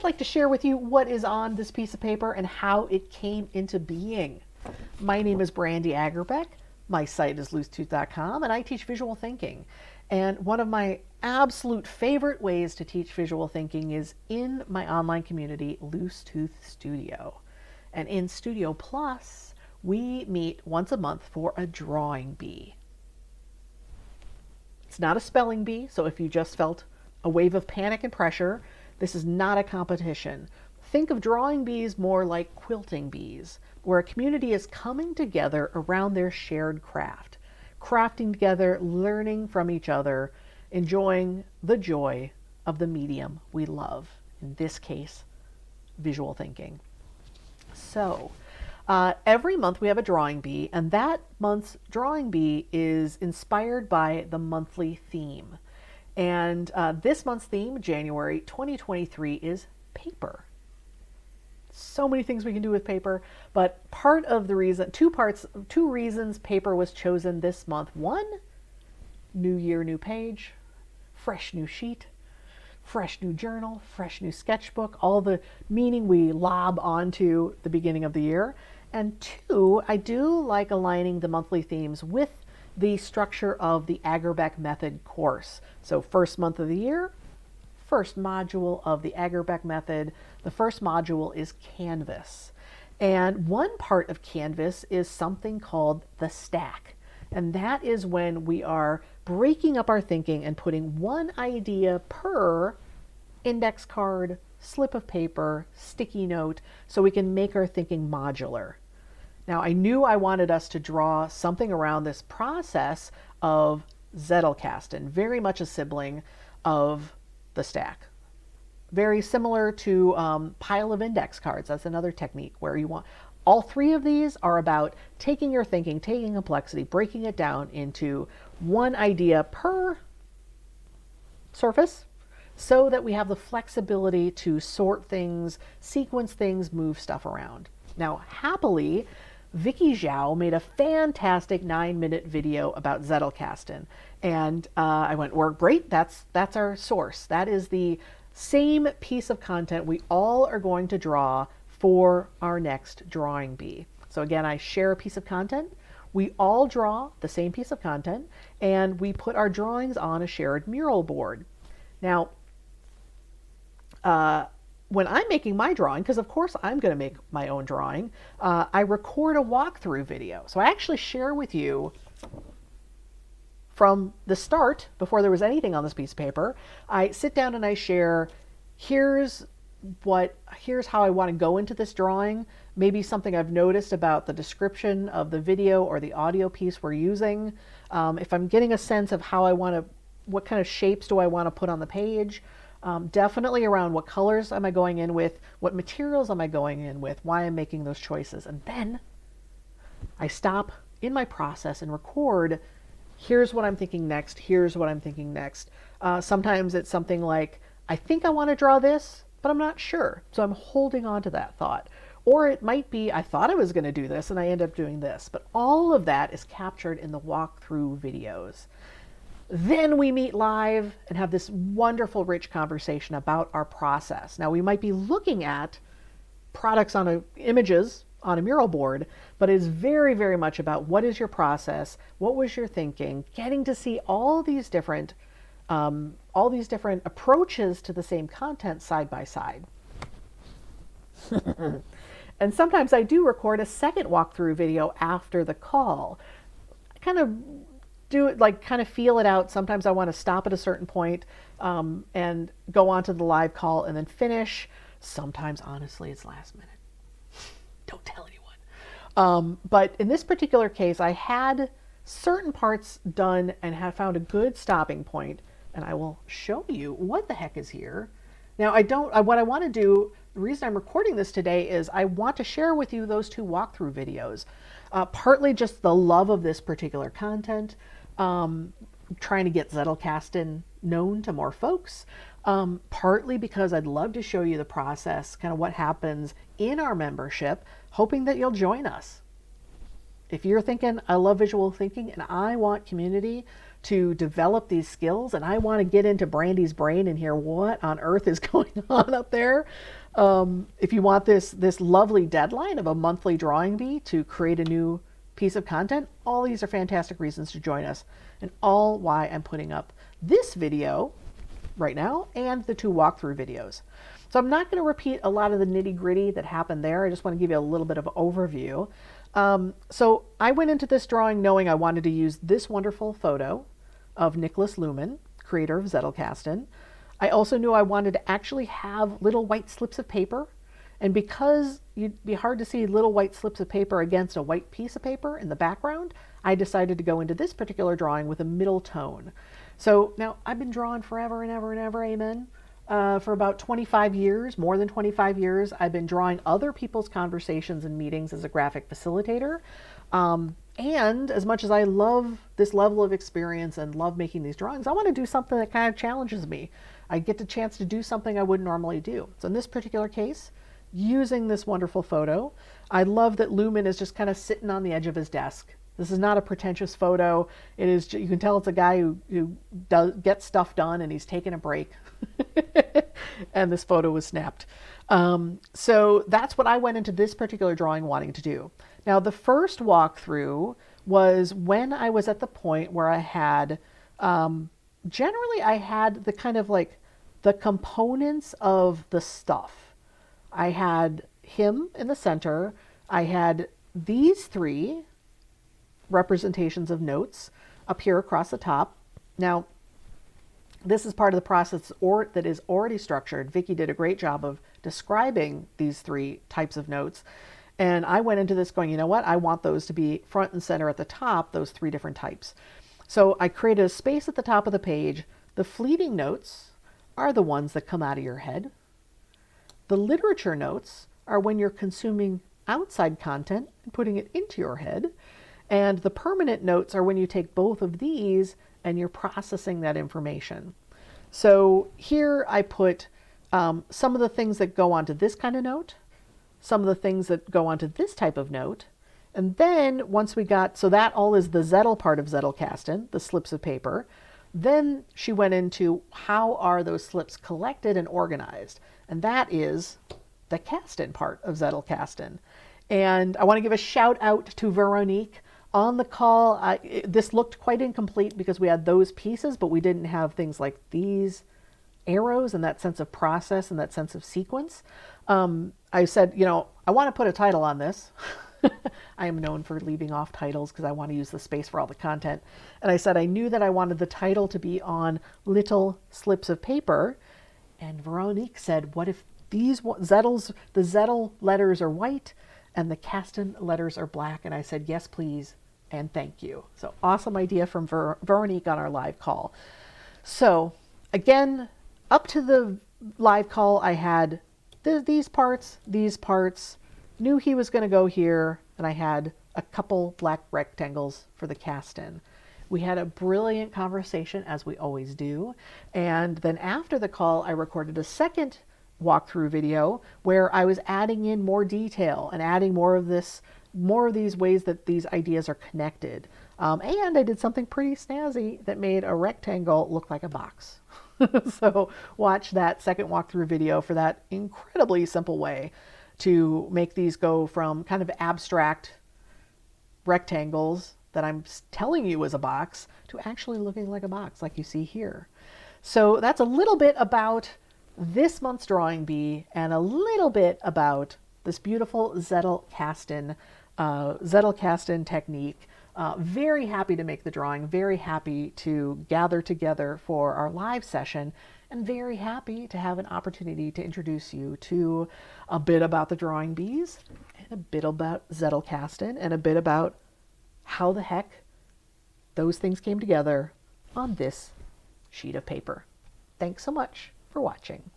I'd like to share with you what is on this piece of paper and how it came into being. My name is Brandy Agerbeck. My site is loosetooth.com, and I teach visual thinking. And one of my absolute favorite ways to teach visual thinking is in my online community, Loose Tooth Studio. And in Studio Plus, we meet once a month for a drawing bee. It's not a spelling bee, so if you just felt a wave of panic and pressure, this is not a competition. Think of drawing bees more like quilting bees, where a community is coming together around their shared craft, crafting together, learning from each other, enjoying the joy of the medium we love, in this case, visual thinking. So every month we have a drawing bee, and that month's drawing bee is inspired by the monthly theme. And this month's theme, January 2023, is paper. So many things we can do with paper, but part of the reason, two reasons paper was chosen this month. One, new year, new page, fresh new sheet, fresh new journal, fresh new sketchbook, all the meaning we lob onto the beginning of the year. And two, I do like aligning the monthly themes with the structure of the Agerbeck method course. So first month of the year, first module of the Agerbeck method. The first module is Canvas. And one part of Canvas is something called the stack. And that is when we are breaking up our thinking and putting one idea per index card, slip of paper, sticky note, so we can make our thinking modular. Now, I knew I wanted us to draw something around this process of Zettelkasten, very much a sibling of the stack. Very similar to pile of index cards. That's another technique where you want, all three of these are about taking your thinking, taking complexity, breaking it down into one idea per surface so that we have the flexibility to sort things, sequence things, move stuff around. Now, happily, Vicky Zhao made a fantastic 9-minute video about Zettelkasten. And I went, well, great, that's our source. That is the same piece of content we all are going to draw for our next drawing bee. So again, I share a piece of content. We all draw the same piece of content, and we put our drawings on a shared mural board. Now, when I'm making my drawing, because of course I'm going to make my own drawing, I record a walkthrough video. So I actually share with you from the start, before there was anything on this piece of paper. I sit down and I share, here's how I want to go into this drawing, maybe something I've noticed about the description of the video or the audio piece we're using. If I'm getting a sense of how I want to, what kind of shapes do I want to put on the page, definitely around what colors am I going in with, what materials am I going in with, why I'm making those choices. And then I stop in my process and record, here's what I'm thinking next, here's what I'm thinking next. Sometimes it's something like, I think I want to draw this, but I'm not sure. So I'm holding on to that thought. Or it might be, I thought I was going to do this and I end up doing this. But all of that is captured in the walkthrough videos. Then we meet live and have this wonderful, rich conversation about our process. Now, we might be looking at products images on a mural board, but it is very, very much about what is your process, what was your thinking, getting to see all these different approaches to the same content side by side. And sometimes I do record a second walkthrough video after the call. I kind of do it, like kind of feel it out. Sometimes I want to stop at a certain point and go on to the live call and then finish. Sometimes, honestly, it's last minute. Don't tell anyone. But in this particular case, I had certain parts done and had found a good stopping point, and I will show you what the heck is here. Now, what I want to do, the reason I'm recording this today is I want to share with you those two walkthrough videos. Partly just the love of this particular content, trying to get Zettelkasten known to more folks, partly because I'd love to show you the process, kind of what happens in our membership, hoping that you'll join us. If you're thinking, I love visual thinking and I want community to develop these skills, and I want to get into Brandy's brain and hear what on earth is going on up there. If you want this lovely deadline of a monthly drawing bee to create a new piece of content, all these are fantastic reasons to join us, and all why I'm putting up this video right now and the 2 walkthrough videos. So I'm not going to repeat a lot of the nitty gritty that happened there. I just want to give you a little bit of an overview. So I went into this drawing knowing I wanted to use this wonderful photo of Nicholas Luhmann, creator of Zettelkasten. I also knew I wanted to actually have little white slips of paper. And because you'd be hard to see little white slips of paper against a white piece of paper in the background, I decided to go into this particular drawing with a middle tone. So now I've been drawing forever and ever and ever, amen. For about 25 years, more than 25 years, I've been drawing other people's conversations and meetings as a graphic facilitator. And as much as I love this level of experience and love making these drawings, I want to do something that kind of challenges me. I get the chance to do something I wouldn't normally do. So in this particular case, using this wonderful photo, I love that Luhmann is just kind of sitting on the edge of his desk. This is not a pretentious photo. It is, you can tell it's a guy who gets stuff done and he's taking a break. And this photo was snapped. So that's what I went into this particular drawing wanting to do. Now, the first walkthrough was when I was at the point where I had, generally I had the kind of like the components of the stuff. I had him in the center. I had these 3 representations of notes up here across the top. Now, this is part of the process that is already structured. Vicki did a great job of describing these 3 types of notes. And I went into this going, you know what? I want those to be front and center at the top, those 3 different types. So I created a space at the top of the page. The fleeting notes are the ones that come out of your head. The literature notes are when you're consuming outside content and putting it into your head. And the permanent notes are when you take both of these and you're processing that information. So here I put some of the things that go onto this kind of note, some of the things that go onto this type of note. And then once we got, so that all is the Zettel part of Zettelkasten, the slips of paper. Then she went into how are those slips collected and organized. And that is the Kasten part of Zettelkasten. And I want to give a shout out to Veronique. On the call, this looked quite incomplete because we had those pieces, but we didn't have things like these arrows and that sense of process and that sense of sequence. I said, you know, I want to put a title on this. I am known for leaving off titles because I want to use the space for all the content. And I said I knew that I wanted the title to be on little slips of paper. And Veronique said, what if these the Zettel letters are white and the Kasten letters are black? And I said, yes, please. And thank you. So awesome idea from Veronique on our live call. So again, up to the live call, I had these parts, knew he was going to go here, and I had a couple black rectangles for the Kasten. We had a brilliant conversation, as we always do. And then after the call, I recorded a second walkthrough video where I was adding in more detail and adding more of these ways that these ideas are connected. And I did something pretty snazzy that made a rectangle look like a box. So watch that second walkthrough video for that incredibly simple way to make these go from kind of abstract rectangles that I'm telling you is a box to actually looking like a box like you see here. So that's a little bit about this month's drawing bee and a little bit about this beautiful Zettelkasten technique. Very happy to make the drawing, very happy to gather together for our live session, and very happy to have an opportunity to introduce you to a bit about the drawing bees, and a bit about Zettelkasten, and a bit about how the heck those things came together on this sheet of paper. Thanks so much for watching.